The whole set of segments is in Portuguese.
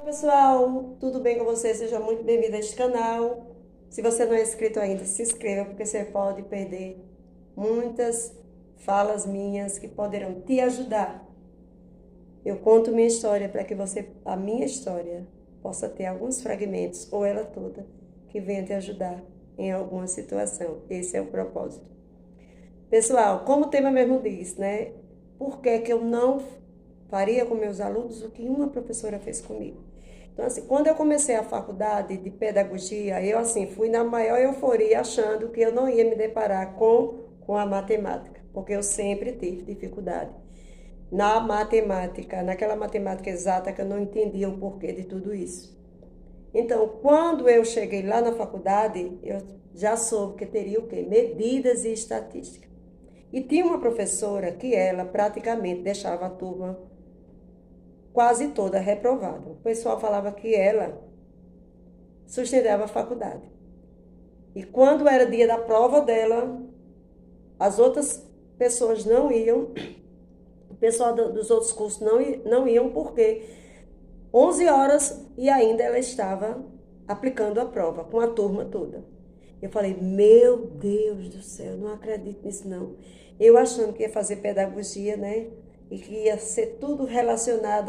Pessoal, tudo bem com você? Seja muito bem-vindo a este canal. Se você não é inscrito ainda, se inscreva, porque você pode perder muitas falas minhas que poderão te ajudar. Eu conto minha história para que a minha história, possa ter alguns fragmentos, ou ela toda, que venha te ajudar em alguma situação. Esse é o propósito. Pessoal, como o tema mesmo diz, né? Por que que eu não faria com meus alunos o que uma professora fez comigo? Então, assim, quando eu comecei a faculdade de pedagogia, eu, assim, fui na maior euforia achando que eu não ia me deparar com a matemática, porque eu sempre tive dificuldade na matemática, naquela matemática exata que eu não entendia o porquê de tudo isso. Então, quando eu cheguei lá na faculdade, eu já soube que teria o quê? Medidas e estatística. E tinha uma professora que ela praticamente deixava a turma quase toda reprovada. O pessoal falava que ela sustentava a faculdade. E quando era dia da prova dela, as outras pessoas não iam, o pessoal dos outros cursos não iam porque 11 horas e ainda ela estava aplicando a prova com a turma toda. Eu falei, meu Deus do céu, não acredito nisso não. Eu achando que ia fazer pedagogia, né? E que ia ser tudo relacionado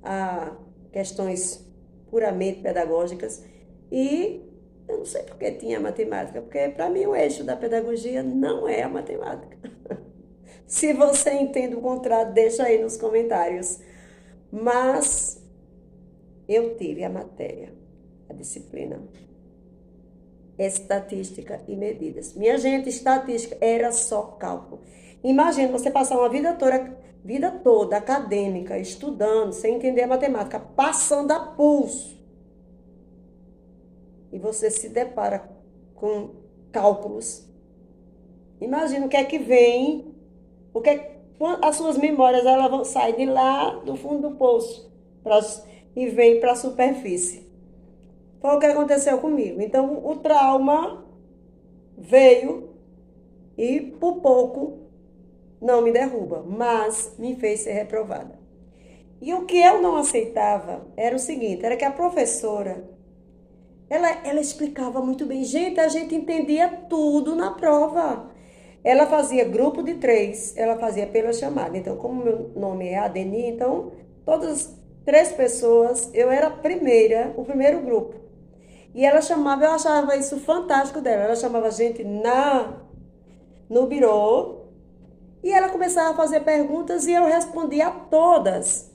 a questões puramente pedagógicas. E eu não sei por que tinha matemática, porque para mim o eixo da pedagogia não é a matemática. Se você entende o contrário, deixa aí nos comentários. Mas eu tive a matéria, a disciplina estatística e medidas. Minha gente, estatística era só cálculo. Imagina você passar uma vida toda acadêmica, estudando, sem entender a matemática, passando a pulso. E você se depara com cálculos. Imagina o que é que vem, as suas memórias elas vão sair de lá do fundo do poço e vem para a superfície. Foi o que aconteceu comigo. Então, o trauma veio e, por pouco, não me derruba, mas me fez ser reprovada. E o que eu não aceitava era o seguinte, era que a professora, ela explicava muito bem. Gente, a gente entendia tudo na prova. Ela fazia grupo de 3, ela fazia pela chamada. Então, como meu nome é Adeni, então, todas as 3 pessoas, eu era o primeiro grupo. E ela chamava, eu achava isso fantástico dela. Ela chamava a gente no birô e ela começava a fazer perguntas e eu respondia a todas.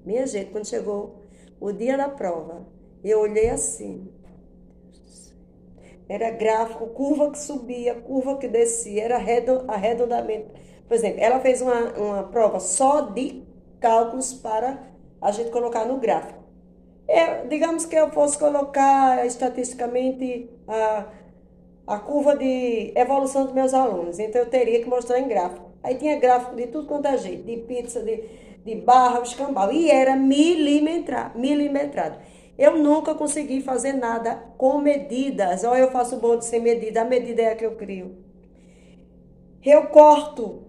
Minha gente, quando chegou o dia da prova, eu olhei assim. Era gráfico, curva que subia, curva que descia, era arredondamento. Por exemplo, ela fez uma prova só de cálculos para a gente colocar no gráfico. Digamos que eu fosse colocar estatisticamente a curva de evolução dos meus alunos. Então, eu teria que mostrar em gráfico. Aí tinha gráfico de tudo quanto é jeito, de pizza, de barra, escambau. E era milimetrado. Eu nunca consegui fazer nada com medidas. Ou eu faço bolo sem medida, a medida é a que eu crio. Eu corto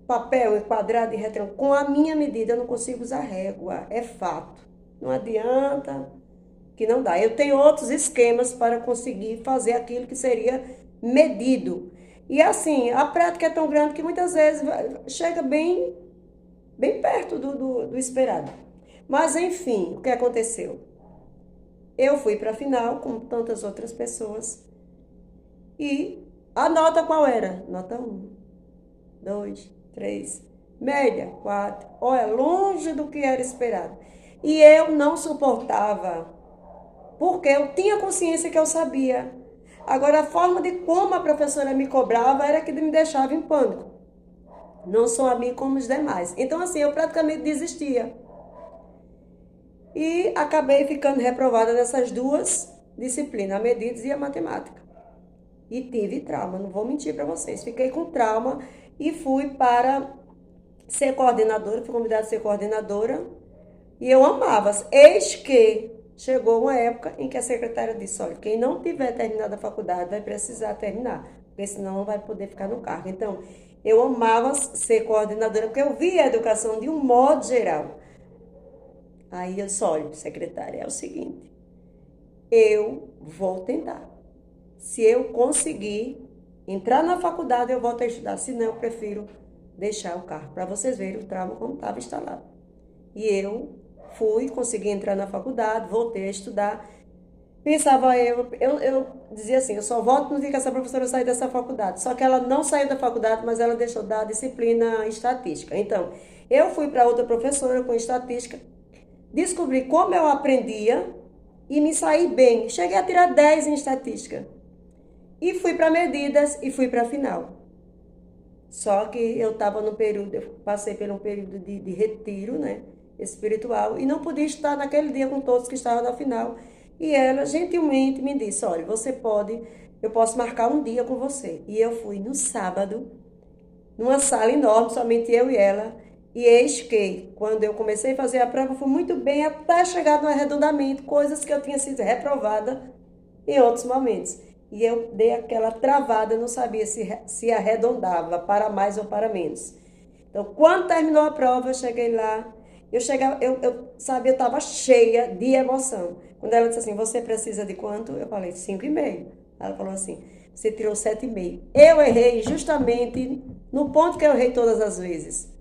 papel quadrado e retângulo com a minha medida, eu não consigo usar régua, é fato. Não adianta que não dá. Eu tenho outros esquemas para conseguir fazer aquilo que seria medido. E assim, a prática é tão grande que muitas vezes chega bem perto do esperado. Mas enfim, o que aconteceu? Eu fui para a final, como tantas outras pessoas, e a nota qual era? Nota 1, 2, 3, média 4. Olha, longe do que era esperado. E eu não suportava, porque eu tinha consciência que eu sabia. Agora, a forma de como a professora me cobrava era que me deixava em pânico. Não só a mim, como os demais. Então, assim, eu praticamente desistia. E acabei ficando reprovada nessas duas disciplinas, a medidas e a matemática. E tive trauma, não vou mentir para vocês. Fiquei com trauma e fui para ser coordenadora, fui convidada a ser coordenadora. E eu amava. Eis que chegou uma época em que a secretária disse, olha, quem não tiver terminado a faculdade vai precisar terminar, porque senão não vai poder ficar no cargo. Então, eu amava ser coordenadora, porque eu via a educação de um modo geral. Aí eu disse, olha, secretária, é o seguinte, eu vou tentar. Se eu conseguir entrar na faculdade, eu volto a estudar. Se não, eu prefiro deixar o carro. Para vocês verem o trauma como estava instalado. E eu fui, consegui entrar na faculdade, voltei a estudar. Pensava eu dizia assim, eu só volto no dia que essa professora sair dessa faculdade. Só que ela não saiu da faculdade, mas ela deixou da disciplina estatística. Então, eu fui para outra professora com estatística, descobri como eu aprendia e me saí bem. Cheguei a tirar 10 em estatística. E fui para medidas e fui para a final. Só que eu estava no período, eu passei por um período de retiro, né, espiritual, e não podia estar naquele dia com todos que estavam na final. E ela gentilmente me disse, olha, eu posso marcar um dia com você. E eu fui no sábado, numa sala enorme, somente eu e ela. E eis que, quando eu comecei a fazer a prova, fui muito bem até chegar no arredondamento, coisas que eu tinha sido reprovada em outros momentos. E eu dei aquela travada, não sabia se arredondava para mais ou para menos. Então, quando terminou a prova, eu cheguei lá, eu estava cheia de emoção. Quando ela disse assim, você precisa de quanto? Eu falei, 5,5. Ela falou assim, você tirou 7,5. Eu errei justamente no ponto que eu errei todas as vezes.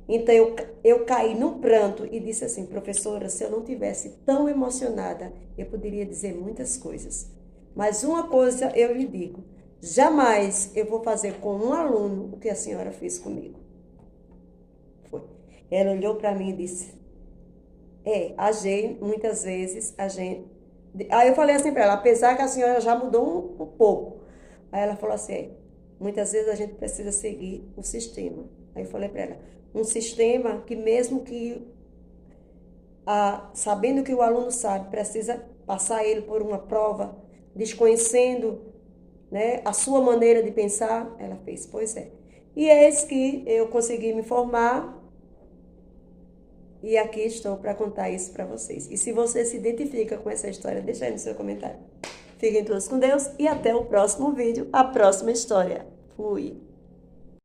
Então, eu caí num pranto e disse assim, professora, se eu não tivesse tão emocionada, eu poderia dizer muitas coisas. Mas uma coisa eu lhe digo, jamais eu vou fazer com um aluno o que a senhora fez comigo. Foi. Ela olhou para mim e disse, muitas vezes, a gente... Aí eu falei assim para ela, apesar que a senhora já mudou um pouco. Aí ela falou assim, muitas vezes a gente precisa seguir o sistema. Aí eu falei para ela, um sistema que mesmo que, sabendo que o aluno sabe, precisa passar ele por uma prova, desconhecendo, né, a sua maneira de pensar, ela fez, pois é. E eis que eu consegui me formar e aqui estou para contar isso para vocês. E se você se identifica com essa história, deixa aí no seu comentário. Fiquem todos com Deus e até o próximo vídeo, a próxima história. Fui!